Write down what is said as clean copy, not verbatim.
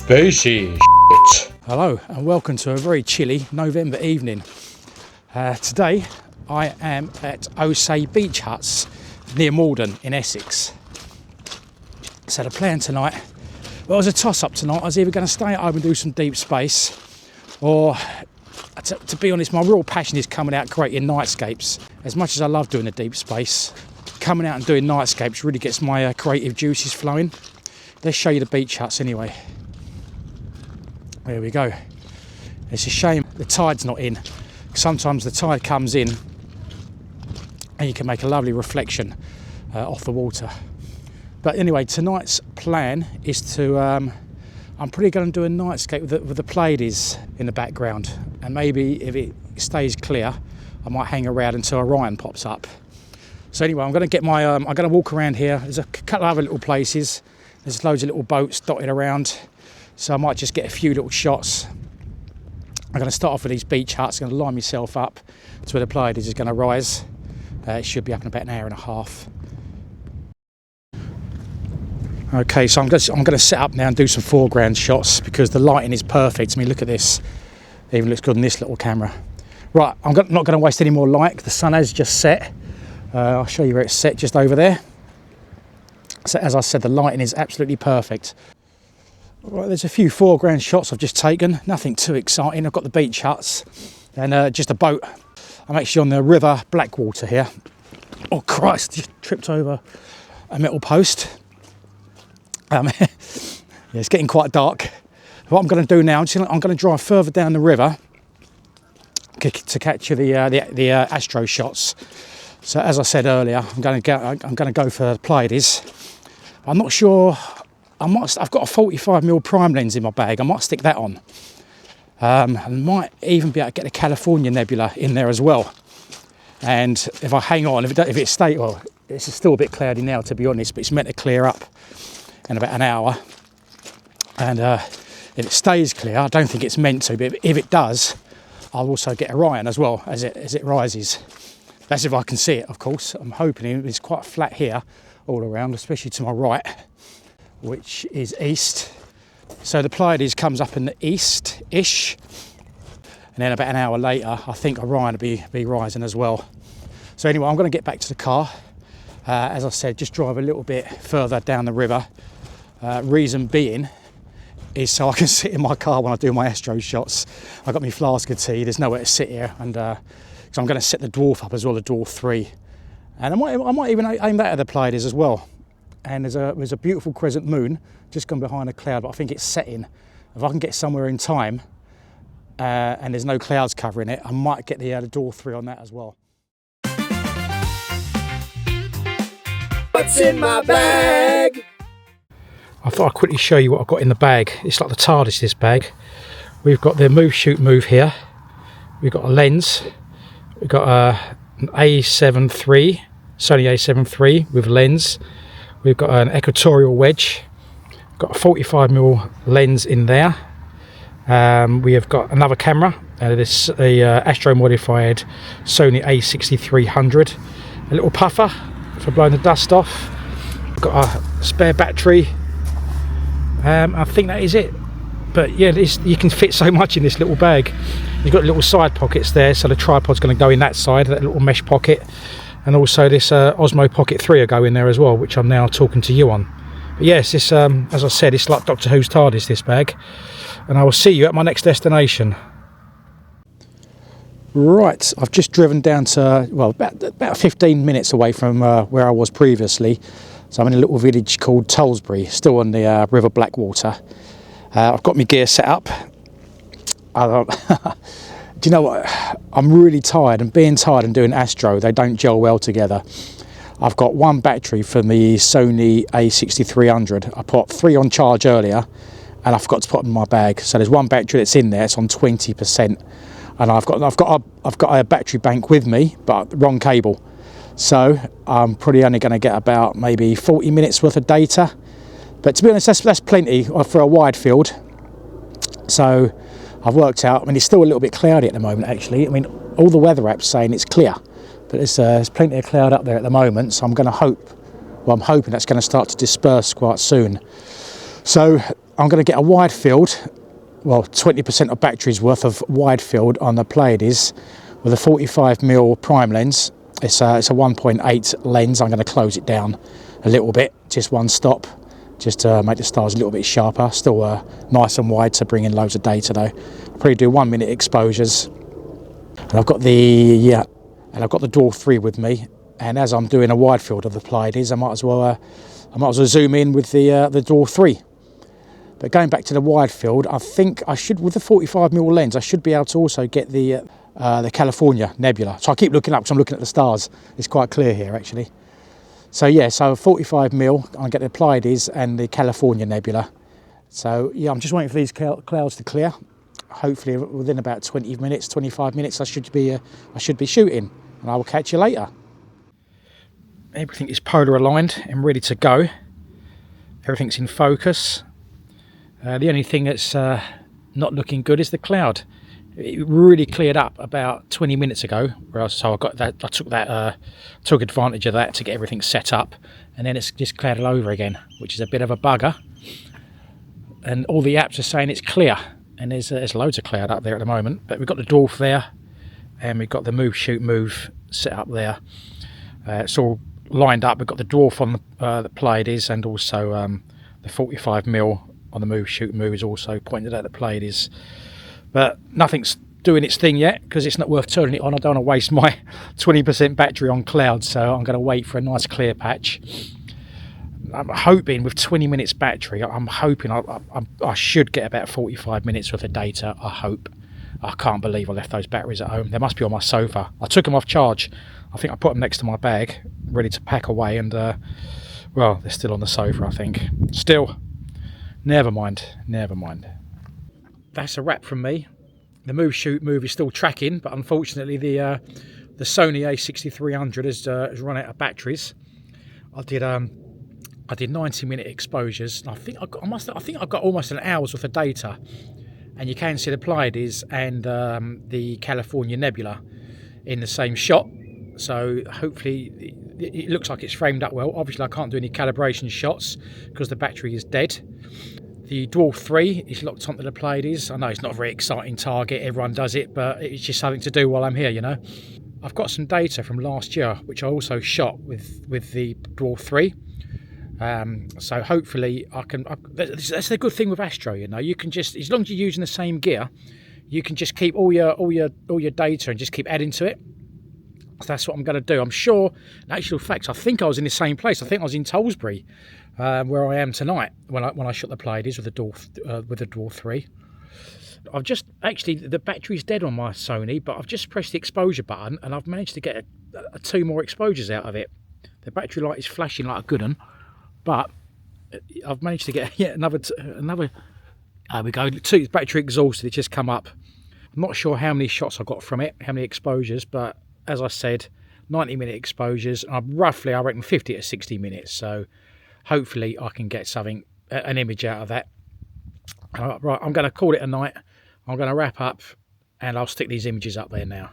Spacey shit. Hello and welcome to a very chilly November evening. Today I am at Osei Beach Huts near Malden in Essex. So the plan tonight, well, it was a toss-up tonight. I was either going to stay at home and do some deep space, or to be honest, my real passion is coming out creating nightscapes. As much as I love doing the deep space, coming out and doing nightscapes really gets my creative juices flowing. Let's show you the beach huts anyway. There we go. It's a shame the tide's not in. Sometimes the tide comes in and you can make a lovely reflection off the water. But anyway, tonight's plan is to, I'm probably going to do a nightscape with the Pleiades in the background. And maybe if it stays clear, I might hang around until Orion pops up. So anyway, I'm going to get my, I'm going to walk around here. There's a couple of other little places. There's loads of little boats dotted around. So I might just get a few little shots. I'm going to start off with these beach huts. I'm going to line myself up to where the Pleiades is going to rise. It should be up in about an hour and a half. Okay, so I'm going to set up now and do some foreground shots because the lighting is perfect. I mean, look at this. It even looks good on this little camera. Right, I'm not going to waste any more light. The sun has just set. I'll show you where it's set, just over there. So as I said, the lighting is absolutely perfect. Right, there's a few foreground shots I've just taken, nothing too exciting. I've got the beach huts and just a boat. I'm actually on the River Blackwater here. Oh Christ, just tripped over a metal post. Yeah, it's getting quite dark. What I'm going to do now, I'm going to drive further down the river to capture the astro shots. So as I said earlier, I'm going to go for the Pleiades. I'm not sure. I've got a 45mm prime lens in my bag. I might stick that on. I might even be able to get the California Nebula in there as well. And if I hang on, if it stays, well, it's still a bit cloudy now to be honest, but it's meant to clear up in about an hour. And if it stays clear, I don't think it's meant to, but if it does, I'll also get Orion as well as it rises. That's if I can see it, of course. I'm hoping it's quite flat here all around, especially to my right, which is east. So the Pleiades comes up in the east-ish, and then about an hour later, I think Orion will be rising as well. So anyway, I'm going to get back to the car. As I said, just drive a little bit further down the river. Reason being is so I can sit in my car when I do my astro shots. I've got my flask of tea, there's nowhere to sit here, and so I'm going to set the dwarf up as well, the dwarf 3. And I might even aim that at the Pleiades as well. And there's a beautiful crescent moon just gone behind a cloud, but I think it's setting. If I can get somewhere in time and there's no clouds covering it, I might get the dwarf 3 on that as well. What's in my bag? I thought I'd quickly show you what I've got in the bag. It's like the TARDIS, this bag. We've got the move, shoot, move here. We've got a lens. We've got an A73, Sony A73 with lens. We've got an equatorial wedge. We've got a 45mm lens in there. We have got another camera. This is a Astro modified Sony A6300. A little puffer for blowing the dust off. We've got a spare battery. I think that is it. But yeah, you can fit so much in this little bag. You've got little side pockets there, so the tripod's going to go in that side, that little mesh pocket. And also this Osmo Pocket 3 will go in there as well, which I'm now talking to you on. But yes, this, as I said, it's like Doctor Who's TARDIS, this bag. And I will see you at my next destination. Right, I've just driven down to, well, about 15 minutes away from where I was previously. So I'm in a little village called Tollsbury, still on the River Blackwater. I've got my gear set up. Do you know what? I'm really tired, and being tired and doing astro, they don't gel well together. I've got one battery for the Sony A6300. I put 3 on charge earlier, and I forgot to put them in my bag. So there's one battery that's in there. It's on 20%, and I've got a battery bank with me, but the wrong cable. So I'm probably only going to get about maybe 40 minutes worth of data. But to be honest, that's plenty for a wide field. So I've worked out, I mean, it's still a little bit cloudy at the moment, actually. I mean, all the weather apps saying it's clear, but there's plenty of cloud up there at the moment. So I'm hoping that's going to start to disperse quite soon. So I'm going to get a wide field, well 20% of battery's worth of wide field on the Pleiades with a 45mm prime lens. It's a 1.8 lens. I'm going to close it down a little bit, just one stop, just to make the stars a little bit sharper. Still nice and wide to bring in loads of data though. I'll probably do 1 minute exposures. And I've got the Dwarf 3 with me. And as I'm doing a wide field of the Pleiades, I might as well zoom in with the Dwarf 3. But going back to the wide field, I think I should, with the 45mm lens, I should be able to also get the California Nebula. So I keep looking up because I'm looking at the stars. It's quite clear here actually. So yeah, so 45mm, I'll get the Pleiades and the California Nebula. So yeah, I'm just waiting for these clouds to clear. Hopefully within about 20 minutes, 25 minutes, I should be shooting, and I will catch you later. Everything is polar aligned and ready to go. Everything's in focus. The only thing that's not looking good is the cloud. It really cleared up about 20 minutes ago, so I got that. I took advantage of that to get everything set up, and then it's just clouded over again, which is a bit of a bugger. And all the apps are saying it's clear, and there's loads of cloud up there at the moment. But we've got the Dwarf there, and we've got the move, shoot, move set up there. It's all lined up. We've got the Dwarf on the Pleiades, and also the 45mm on the move, shoot, move is also pointed at the Pleiades. But nothing's doing its thing yet because it's not worth turning it on. I don't want to waste my 20% battery on clouds, so I'm going to wait for a nice clear patch. I'm hoping with 20 minutes battery, I'm hoping I should get about 45 minutes worth of data. I hope. I can't believe I left those batteries at home. They must be on my sofa. I took them off charge. I think I put them next to my bag, ready to pack away, and well, they're still on the sofa, I think. Still, never mind. That's a wrap from me. The move, shoot, move is still tracking, but unfortunately the Sony A6300 has run out of batteries. I did 90-minute exposures. I think I've got almost an hour's worth of data, and you can see the Pleiades and the California Nebula in the same shot. So hopefully it looks like it's framed up well. Obviously I can't do any calibration shots because the battery is dead. The Dwarf 3 is locked onto the Pleiades. I know it's not a very exciting target, everyone does it, but it's just something to do while I'm here, you know. I've got some data from last year, which I also shot with the Dwarf 3. So hopefully I can... That's the good thing with Astro, you know. You can just, as long as you're using the same gear, you can just keep all your data and just keep adding to it. So that's what I'm going to do. I'm sure, in actual fact, I think I was in the same place. I think I was in Tollsbury, where I am tonight when I shot the Pleiades with the Dwarf 3. I've just actually, the battery's dead on my Sony, but I've just pressed the exposure button and I've managed to get two more exposures out of it. The battery light is flashing like a good one, but I've managed to get yet another. There we go. Two battery exhausted. It's just come up. I'm not sure how many shots I got from it, how many exposures, but as I said, 90-minute exposures. I reckon 50 to 60 minutes. So hopefully I can get something, an image out of that. Right, I'm going to call it a night. I'm going to wrap up and I'll stick these images up there now.